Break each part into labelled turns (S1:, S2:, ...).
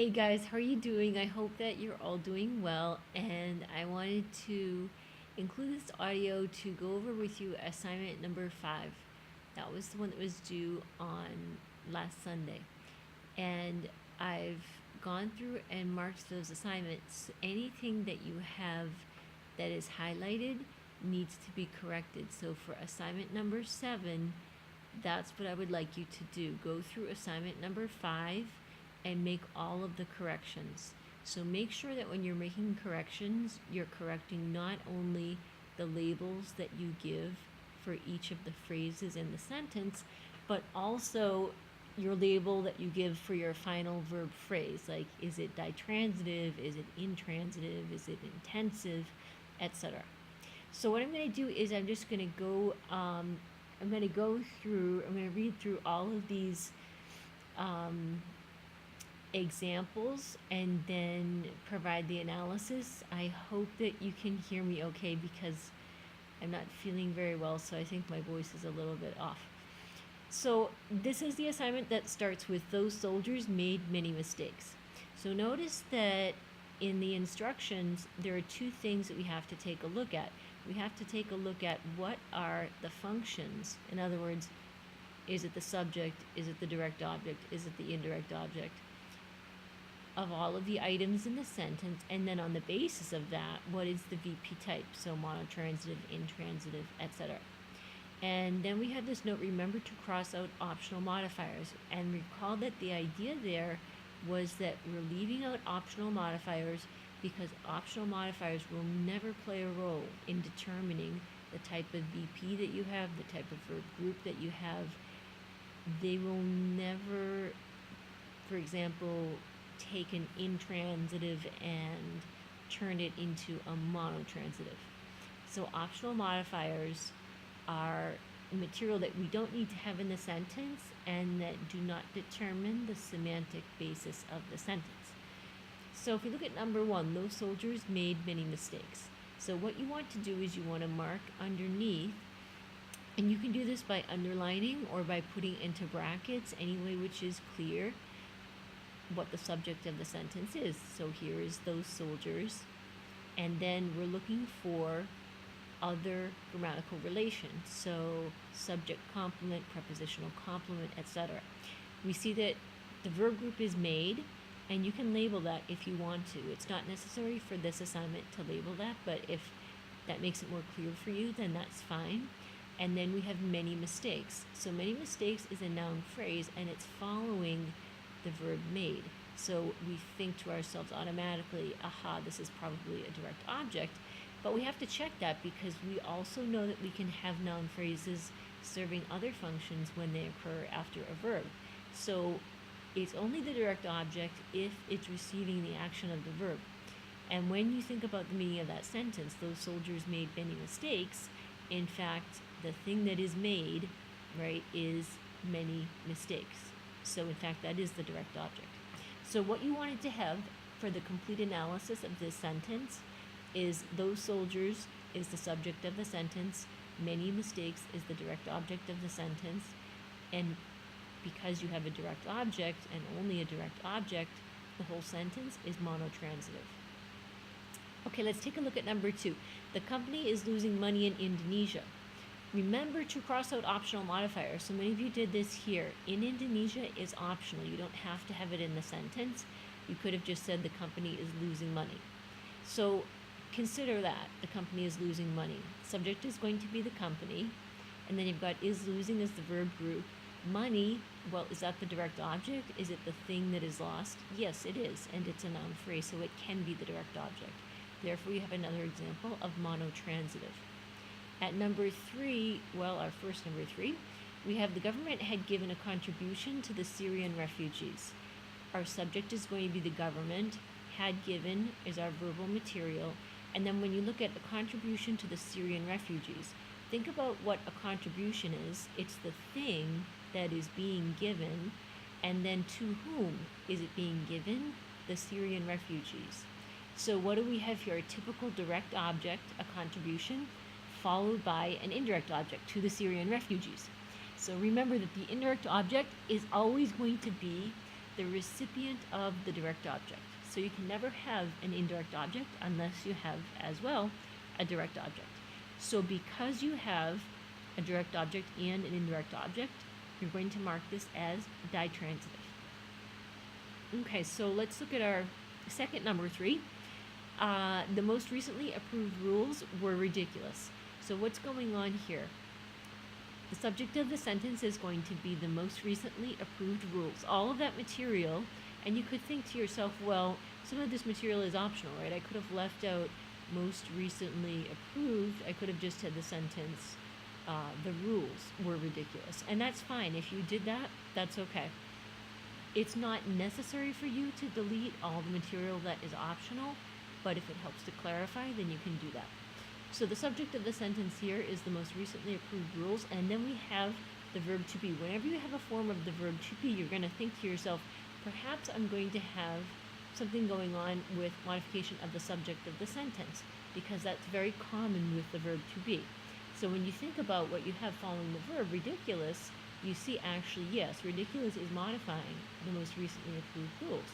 S1: Hey guys, how are you doing? I hope that you're all doing well, and I wanted to include this audio to go over with you assignment number 5. That was the one that was due on last Sunday. And I've gone through and marked those assignments. Anything that you have that is highlighted needs to be corrected. So for assignment number 7, that's what I would like you to do. Go through assignment number 5 and make all of the corrections. So make sure that when you're making corrections, you're correcting not only the labels that you give for each of the phrases in the sentence, but also your label that you give for your final verb phrase. Like, is it ditransitive? Is it intransitive? Is it intensive? Etc. So what I'm going to do is I'm just going to go, I'm going to read through all of these examples and then provide the analysis. I hope that you can hear me okay because I'm not feeling very well, so I think my voice is a little bit off. So this is the assignment that starts with those soldiers made many mistakes. So notice that in the instructions, there are two things that we have to take a look at. We have to take a look at what are the functions. In other words, is it the subject? Is it the direct object? Is it the indirect object? Of all of the items in the sentence, and then on the basis of that, what is the VP type? So monotransitive, intransitive, etc. And then we have this note, remember to cross out optional modifiers. And recall that the idea there was that we're leaving out optional modifiers because optional modifiers will never play a role in determining the type of VP that you have, the type of verb group that you have. They will never, for example, take an intransitive and turn it into a monotransitive. So optional modifiers are material that we don't need to have in the sentence and that do not determine the semantic basis of the sentence. So if we look at number 1, those soldiers made many mistakes. So what you want to do is you want to mark underneath, and you can do this by underlining or by putting into brackets, any way which is clear, what the subject of the sentence is. So here is those soldiers, and then we're looking for other grammatical relations, so subject complement, prepositional complement, etc. We see that the verb group is made, and you can label that if you want to. It's not necessary for this assignment to label that, but if that makes it more clear for you, then that's fine. And then we have many mistakes. So many mistakes is a noun phrase, and it's following the verb made. So we think to ourselves automatically, aha, this is probably a direct object. But we have to check that because we also know that we can have noun phrases serving other functions when they occur after a verb. So it's only the direct object if it's receiving the action of the verb. And when you think about the meaning of that sentence, those soldiers made many mistakes. In fact, the thing that is made, right, is many mistakes. So in fact, that is the direct object. So what you wanted to have for the complete analysis of this sentence is those soldiers is the subject of the sentence, many mistakes is the direct object of the sentence, and because you have a direct object and only a direct object, the whole sentence is monotransitive. Okay, let's take a look at number 2. The company is losing money in Indonesia. Remember to cross out optional modifiers. So many of you did this here. In Indonesia is optional. You don't have to have it in the sentence. You could have just said the company is losing money. So consider that the company is losing money. Subject is going to be the company, and then you've got is losing as the verb group. Money, well, is that the direct object? Is it the thing that is lost? Yes, it is, and it's a noun phrase, so it can be the direct object. Therefore, you have another example of monotransitive. At number 3, well, our first number 3, we have the government had given a contribution to the Syrian refugees. Our subject is going to be the government. Had given is our verbal material. And then when you look at a contribution to the Syrian refugees, think about what a contribution is. It's the thing that is being given. And then to whom is it being given? The Syrian refugees. So what do we have here? A typical direct object, a contribution, followed by an indirect object, to the Syrian refugees. So remember that the indirect object is always going to be the recipient of the direct object. So you can never have an indirect object unless you have as well a direct object. So because you have a direct object and an indirect object, you're going to mark this as ditransitive. Okay, so let's look at our second number 3. The most recently approved rules were ridiculous. So what's going on here? The subject of the sentence is going to be the most recently approved rules. All of that material, and you could think to yourself, well, some of this material is optional, right? I could have left out most recently approved. I could have just had the sentence, the rules were ridiculous. And that's fine. If you did that, that's okay. It's not necessary for you to delete all the material that is optional, but if it helps to clarify, then you can do that. So the subject of the sentence here is the most recently approved rules, and then we have the verb to be. Whenever you have a form of the verb to be, you're going to think to yourself, perhaps I'm going to have something going on with modification of the subject of the sentence, because that's very common with the verb to be. So when you think about what you have following the verb, ridiculous, you see actually, yes, ridiculous is modifying the most recently approved rules.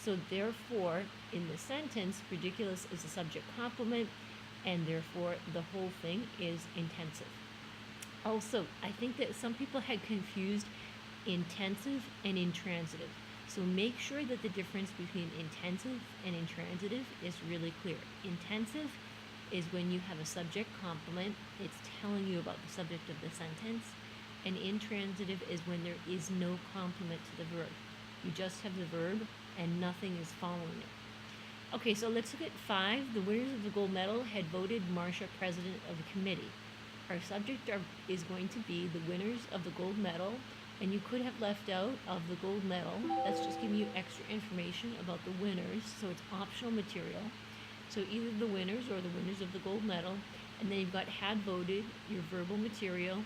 S1: So therefore, in the sentence, ridiculous is a subject complement, and therefore the whole thing is intensive. Also, I think that some people had confused intensive and intransitive. So make sure that the difference between intensive and intransitive is really clear. Intensive is when you have a subject complement, it's telling you about the subject of the sentence, and intransitive is when there is no complement to the verb. You just have the verb and nothing is following it. Okay, so let's look at 5. The winners of the gold medal had voted Marcia president of the committee. Our subject is going to be the winners of the gold medal, and you could have left out of the gold medal. That's just giving you extra information about the winners, so it's optional material. So either the winners or the winners of the gold medal, and then you've got had voted, your verbal material,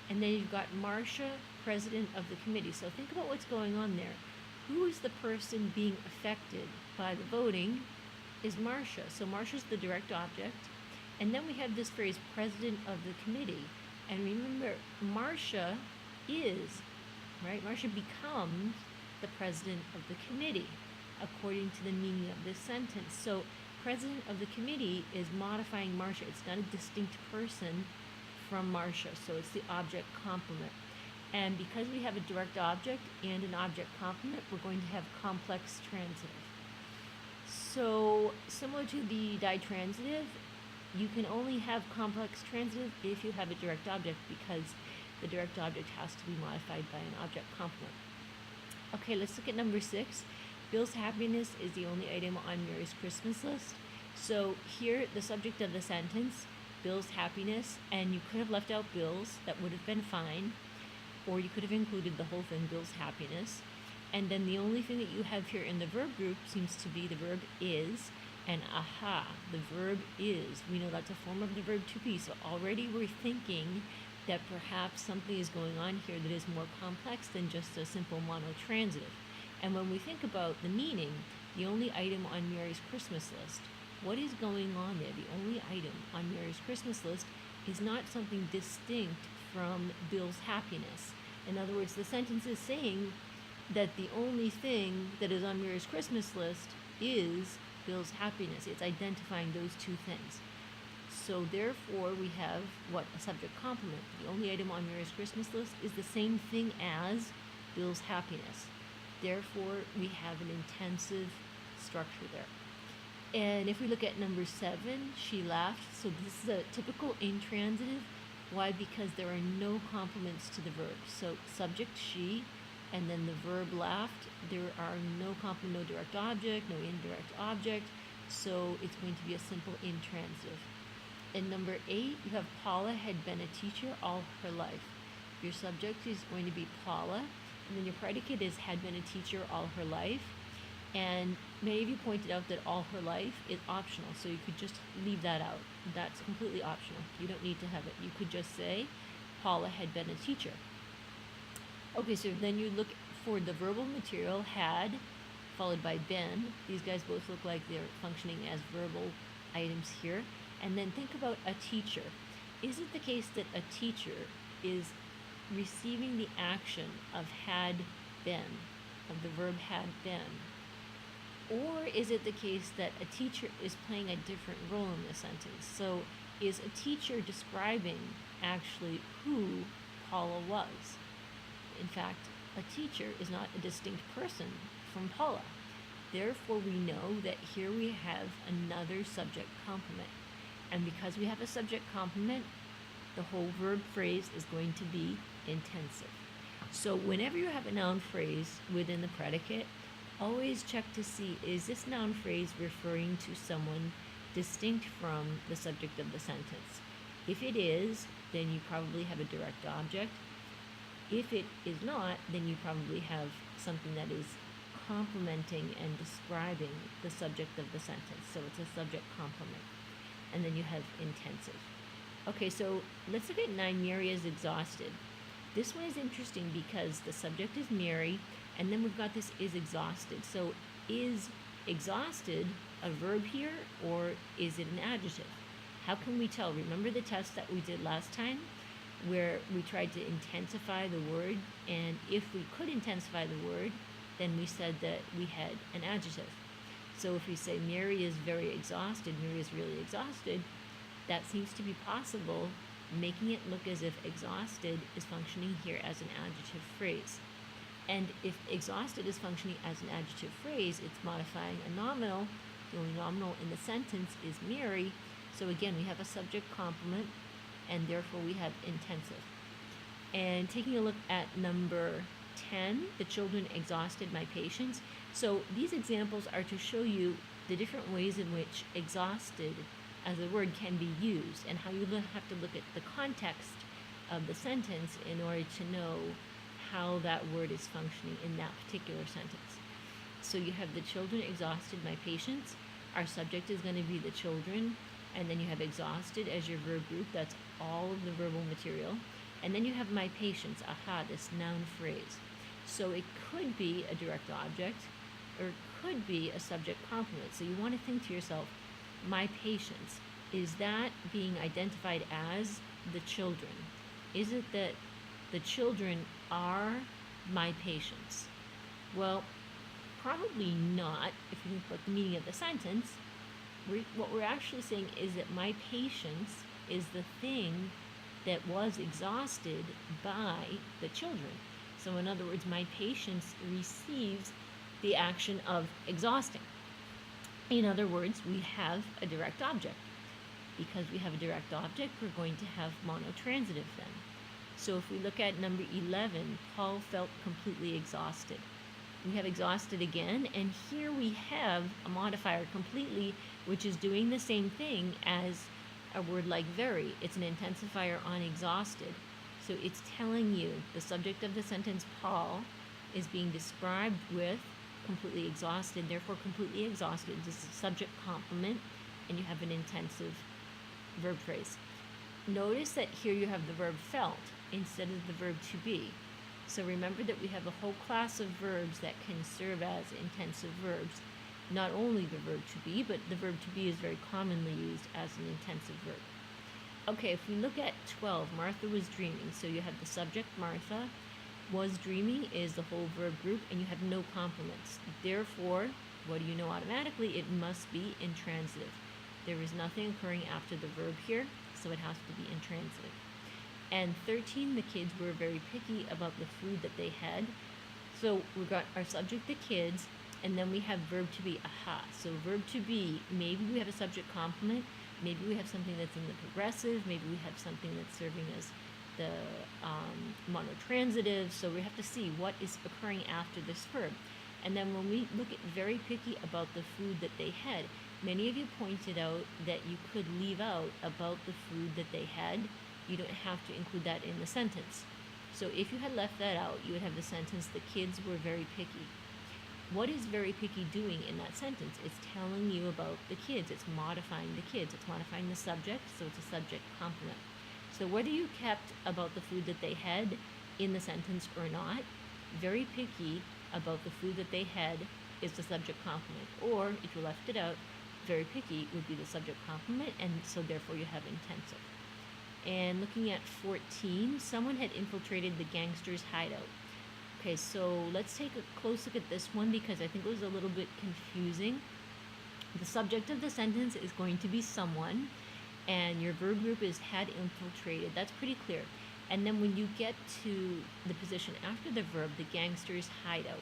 S1: and then you've got Marcia, president of the committee. So think about what's going on there. Who is the person being affected by the voting? Is Marcia. So Marcia's the direct object. And then we have this phrase, president of the committee. And remember, Marcia is, right? Marcia becomes the president of the committee, according to the meaning of this sentence. So president of the committee is modifying Marcia. It's not a distinct person from Marcia, so it's the object complement. And because we have a direct object and an object complement, we're going to have complex transitive. So similar to the ditransitive, you can only have complex transitive if you have a direct object, because the direct object has to be modified by an object complement. Okay, let's look at number 6. Bill's happiness is the only item on Mary's Christmas list. So here, the subject of the sentence, Bill's happiness, and you could have left out Bill's, that would have been fine, or you could have included the whole thing, Bill's happiness. And then the only thing that you have here in the verb group seems to be the verb is, and aha, the verb is. We know that's a form of the verb to be, so already we're thinking that perhaps something is going on here that is more complex than just a simple monotransitive. And when we think about the meaning, the only item on Mary's Christmas list, what is going on there? The only item on Mary's Christmas list is not something distinct from Bill's happiness. In other words, the sentence is saying that the only thing that is on Mary's Christmas list is Bill's happiness. It's identifying those two things. So therefore, we have what? A subject complement. The only item on Mary's Christmas list is the same thing as Bill's happiness. Therefore, we have an intensive structure there. And if we look at number 7, she laughed. So this is a typical intransitive. Why? Because there are no complements to the verb. So subject she, and then the verb laughed. There are no complement, no direct object, no indirect object. So it's going to be a simple intransitive. In number 8, you have Paula had been a teacher all her life. Your subject is going to be Paula, and then your predicate is had been a teacher all her life. And many of you pointed out that all her life is optional, so you could just leave that out. That's completely optional. You don't need to have it. You could just say Paula had been a teacher. Okay, so then you look for the verbal material, had, followed by been. These guys both look like they're functioning as verbal items here. And then think about a teacher. Is it the case that a teacher is receiving the action of had been? of the verb had been? Or is it the case that a teacher is playing a different role in the sentence? So is a teacher describing actually who Paula was? In fact, a teacher is not a distinct person from Paula. Therefore, we know that here we have another subject complement. And because we have a subject complement, the whole verb phrase is going to be intensive. So whenever you have a noun phrase within the predicate, always check to see, is this noun phrase referring to someone distinct from the subject of the sentence? If it is, then you probably have a direct object. If it is not, then you probably have something that is complementing and describing the subject of the sentence. So it's a subject complement. And then you have intensive. Okay, so let's look at 9. Mary is exhausted. This one is interesting because the subject is Mary, and then we've got this is exhausted. So is exhausted a verb here, or is it an adjective? How can we tell? Remember the test that we did last time where we tried to intensify the word, and if we could intensify the word, then we said that we had an adjective. So if we say Mary is very exhausted, Mary is really exhausted, that seems to be possible, making it look as if exhausted is functioning here as an adjective phrase. And if exhausted is functioning as an adjective phrase, it's modifying a nominal. The only nominal in the sentence is Mary. So again, we have a subject complement, and therefore we have intensive. And taking a look at number 10, the children exhausted my patience. So these examples are to show you the different ways in which exhausted as a word can be used, and how you have to look at the context of the sentence in order to know how that word is functioning in that particular sentence. So you have the children exhausted my patience. Our subject is going to be the children, and then you have exhausted as your verb group. That's all of the verbal material. And then you have my patience, aha, this noun phrase. So it could be a direct object, or it could be a subject complement. So you want to think to yourself, my patience, is that being identified as the children? Is it that the children are my patients? Well, probably not. If you think about the meaning of the sentence, what we're actually saying is that my patience is the thing that was exhausted by the children. So in other words, my patience receives the action of exhausting. In other words, we have a direct object. Because we have a direct object, we're going to have monotransitive then. So if we look at number 11, Paul felt completely exhausted. We have exhausted again, and here we have a modifier completely, which is doing the same thing as a word like very. It's an intensifier on exhausted. So it's telling you the subject of the sentence, Paul, is being described with completely exhausted. Therefore, completely exhausted is a subject complement, and you have an intensive verb phrase. Notice that here you have the verb felt instead of the verb to be. So remember that we have a whole class of verbs that can serve as intensive verbs. Not only the verb to be, but the verb to be is very commonly used as an intensive verb. Okay, if we look at 12, Martha was dreaming. So you have the subject, Martha, was dreaming is the whole verb group, and you have no complements. Therefore, what do you know automatically? It must be intransitive. There is nothing occurring after the verb here, so it has to be intransitive. And 13, the kids were very picky about the food that they had. So we've got our subject, the kids, and then we have verb to be, aha. So verb to be, maybe we have a subject complement, maybe we have something that's in the progressive, maybe we have something that's serving as the monotransitive. So we have to see what is occurring after this verb. And then when we look at very picky about the food that they had, many of you pointed out that you could leave out about the food that they had. You don't have to include that in the sentence. So if you had left that out, you would have the sentence, the kids were very picky. What is very picky doing in that sentence? It's telling you about the kids. It's modifying the kids. It's modifying the subject, so it's a subject complement. So whether you kept about the food that they had in the sentence or not, very picky about the food that they had is the subject complement. Or if you left it out, very picky would be the subject complement, and so therefore you have intensive. And looking at 14, someone had infiltrated the gangster's hideout. Okay, so let's take a close look at this one because I think it was a little bit confusing. The subject of the sentence is going to be someone, and your verb group is had infiltrated. That's pretty clear. And then when you get to the position after the verb, the gangsters' hideout,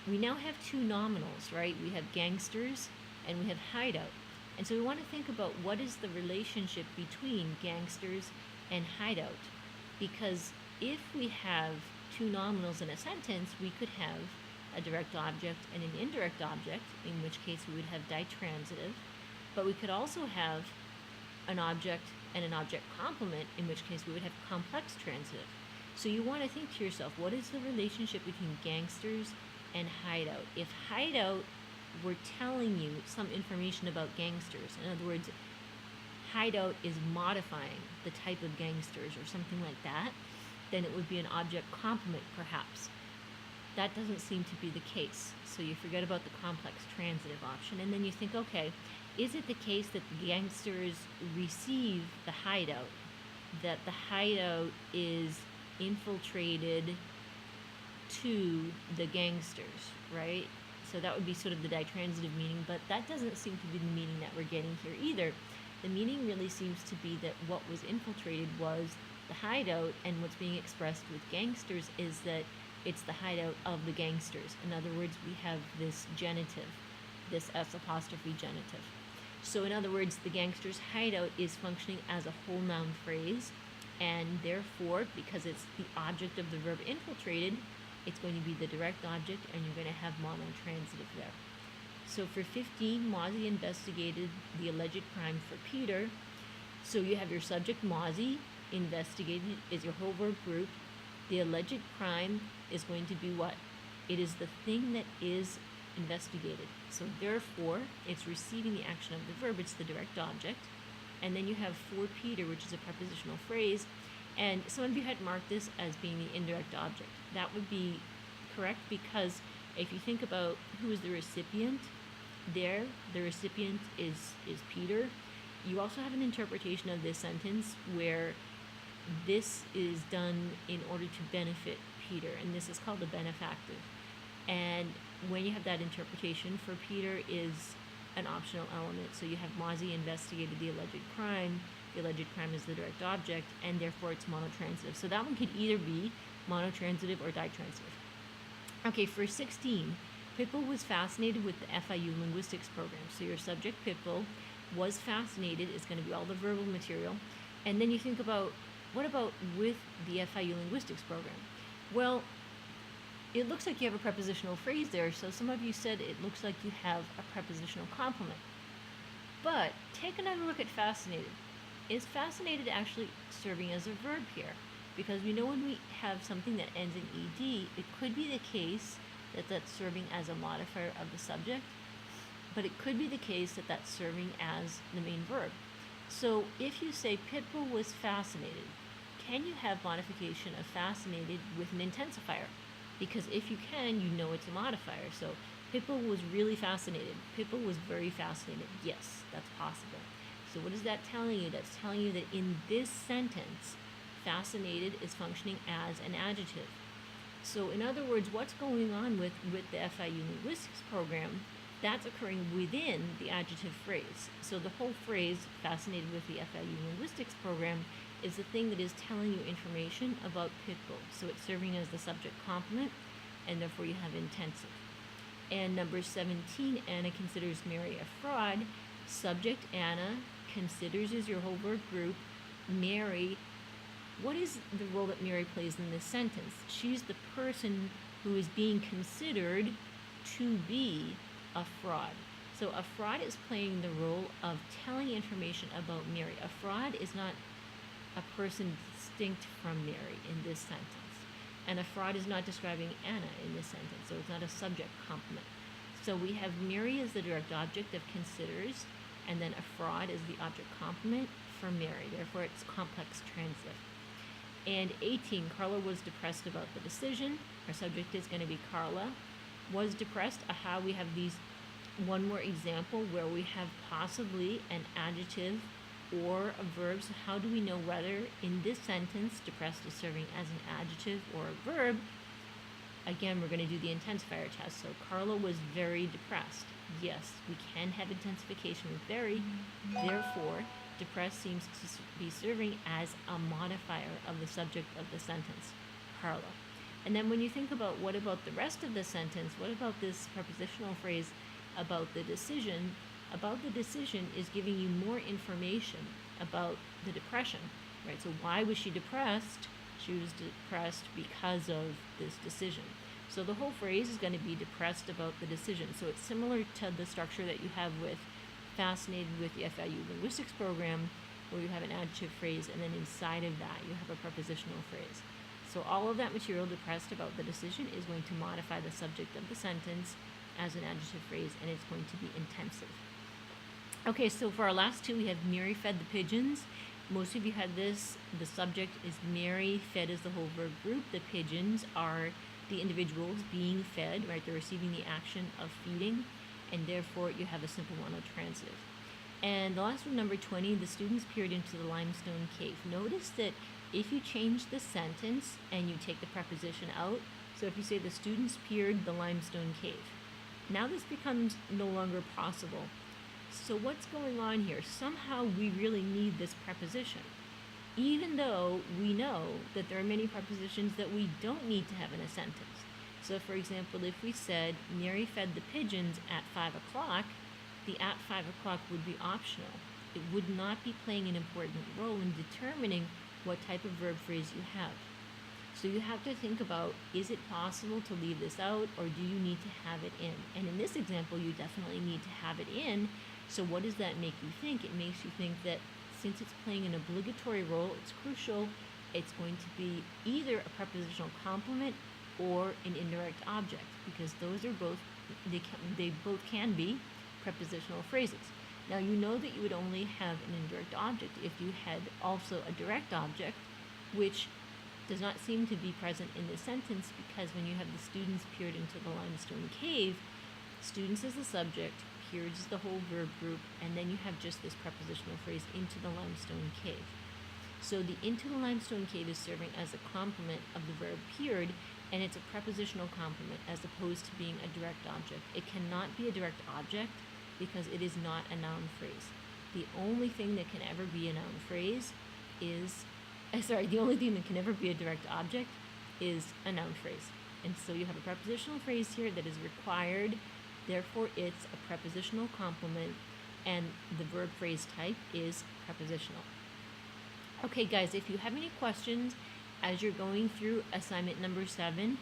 S1: we now have two nominals, right? We have gangsters and we have hideout. And so we want to think about what is the relationship between gangsters and hideout. Because if we have two nominals in a sentence, we could have a direct object and an indirect object, in which case we would have ditransitive. But we could also have an object and an object complement, in which case we would have complex transitive. So you want to think to yourself, what is the relationship between gangsters and hideout? If hideout were telling you some information about gangsters, in other words, hideout is modifying the type of gangsters or something like that, then it would be an object complement perhaps. That doesn't seem to be the case. So you forget about the complex transitive option, and then you think, okay, is it the case that the gangsters receive the hideout, that the hideout is infiltrated to the gangsters, right? So that would be sort of the ditransitive meaning, but that doesn't seem to be the meaning that we're getting here either. The meaning really seems to be that what was infiltrated was the hideout, and what's being expressed with gangsters is that it's the hideout of the gangsters. In other words, we have this genitive, this S apostrophe genitive. So in other words, the gangster's hideout is functioning as a whole noun phrase, and therefore, because it's the object of the verb infiltrated, it's going to be the direct object, and you're going to have monotransitive there. So for 15, Mozzie investigated the alleged crime for Peter. So you have your subject, Mozzie, investigated is your whole verb group. The alleged crime is going to be what? It is the thing that is investigated. So therefore, it's receiving the action of the verb, it's the direct object. And then you have for Peter, which is a prepositional phrase, and some of you had marked this as being the indirect object. That would be correct, because if you think about who is the recipient there, the recipient is Peter. You also have an interpretation of this sentence where this is done in order to benefit Peter, and this is called the benefactive. And when you have that interpretation, for Peter is an optional element. So you have Mozzie investigated the alleged crime. The alleged crime is the direct object, and therefore it's monotransitive. So that one could either be monotransitive or ditransitive. Okay, for 16, Pitbull was fascinated with the FIU linguistics program. So your subject, Pitbull, was fascinated is going to be all the verbal material. And then you think about, what about with the FIU linguistics program? Well, it looks like you have a prepositional phrase there, so some of you said it looks like you have a prepositional complement. But take another look at fascinated. Is fascinated actually serving as a verb here? Because we know when we have something that ends in ed, it could be the case that that's serving as a modifier of the subject, but it could be the case that that's serving as the main verb. So if you say Pitbull was fascinated, can you have modification of fascinated with an intensifier? Because if you can, you know it's a modifier. So Pitbull was really fascinated. Pitbull was very fascinated. Yes, that's possible. So what is that telling you? That's telling you that in this sentence, fascinated is functioning as an adjective. So in other words, what's going on with the FIU linguistics program, that's occurring within the adjective phrase. So the whole phrase, fascinated with the FIU linguistics program, is the thing that is telling you information about Pitbull. So it's serving as the subject complement, and therefore you have intensive. And number 17, Anna considers Mary a fraud. Subject, Anna, considers is your whole verb group. Mary, what is the role that Mary plays in this sentence? She's the person who is being considered to be a fraud. So a fraud is playing the role of telling information about Mary. A fraud is not a person distinct from Mary in this sentence. And a fraud is not describing Anna in this sentence, so it's not a subject complement. So we have Mary as the direct object of considers, and then a fraud is the object complement for Mary. Therefore, it's complex transitive. And 18, Carla was depressed about the decision. Our subject is going to be Carla. Was depressed. Aha, we have these one more example where we have possibly an adjective or a verb. So how do we know whether in this sentence depressed is serving as an adjective or a verb? again, we're going to do the intensifier test. So Carla was very depressed. Yes, we can have intensification with very. Therefore, depressed seems to be serving as a modifier of the subject of the sentence, Carla. And then when you think about what about the rest of the sentence, what about this prepositional phrase about the decision? About the decision is giving you more information about the depression, right? So why was she depressed? She was depressed because of this decision. So the whole phrase is going to be depressed about the decision. So it's similar to the structure that you have with Fascinated with the FIU Linguistics program, where you have an adjective phrase, and then inside of that you have a prepositional phrase. So all of that material, depressed about the decision, is going to modify the subject of the sentence as an adjective phrase, and it's going to be intensive. Okay, so for our last two, we have Mary fed the pigeons. Most of you had this. The subject is Mary, fed is the whole verb group. The pigeons are the individuals being fed, right? They're receiving the action of feeding, and therefore you have a simple monotransitive. And the last one, number 20, the students peered into the limestone cave. Notice that if you change the sentence and you take the preposition out, so if you say the students peered the limestone cave, now this becomes no longer possible. So what's going on here? Somehow we really need this preposition, even though we know that there are many prepositions that we don't need to have in a sentence. So for example, if we said Mary fed the pigeons at 5 o'clock, the at 5 o'clock would be optional. It would not be playing an important role in determining what type of verb phrase you have. So you have to think about, is it possible to leave this out, or do you need to have it in? And in this example, you definitely need to have it in. So what does that make you think? It makes you think that since it's playing an obligatory role, it's crucial, it's going to be either a prepositional complement or an indirect object, because those are both, they both can be prepositional phrases. Now you know that you would only have an indirect object if you had also a direct object, which does not seem to be present in this sentence, because when you have the students peered into the limestone cave, students is the subject, peered is the whole verb group, and then you have just this prepositional phrase, into the limestone cave. So the into the limestone cave is serving as a complement of the verb peered, and it's a prepositional complement as opposed to being a direct object. It cannot be a direct object because it is not a noun phrase. The only thing that can ever be a noun phrase is, the only thing that can ever be a direct object is a noun phrase. And so you have a prepositional phrase here that is required, therefore it's a prepositional complement, and the verb phrase type is prepositional. Okay guys, if you have any questions as you're going through assignment number 7,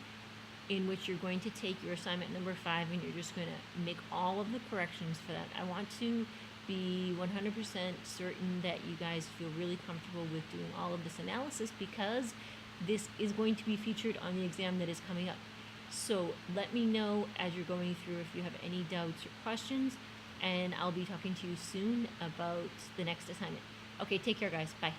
S1: in which you're going to take your assignment number 5 and you're just going to make all of the corrections for that, I want to be 100% certain that you guys feel really comfortable with doing all of this analysis, because this is going to be featured on the exam that is coming up. So let me know as you're going through if you have any doubts or questions, and I'll be talking to you soon about the next assignment. Okay, take care guys. Bye.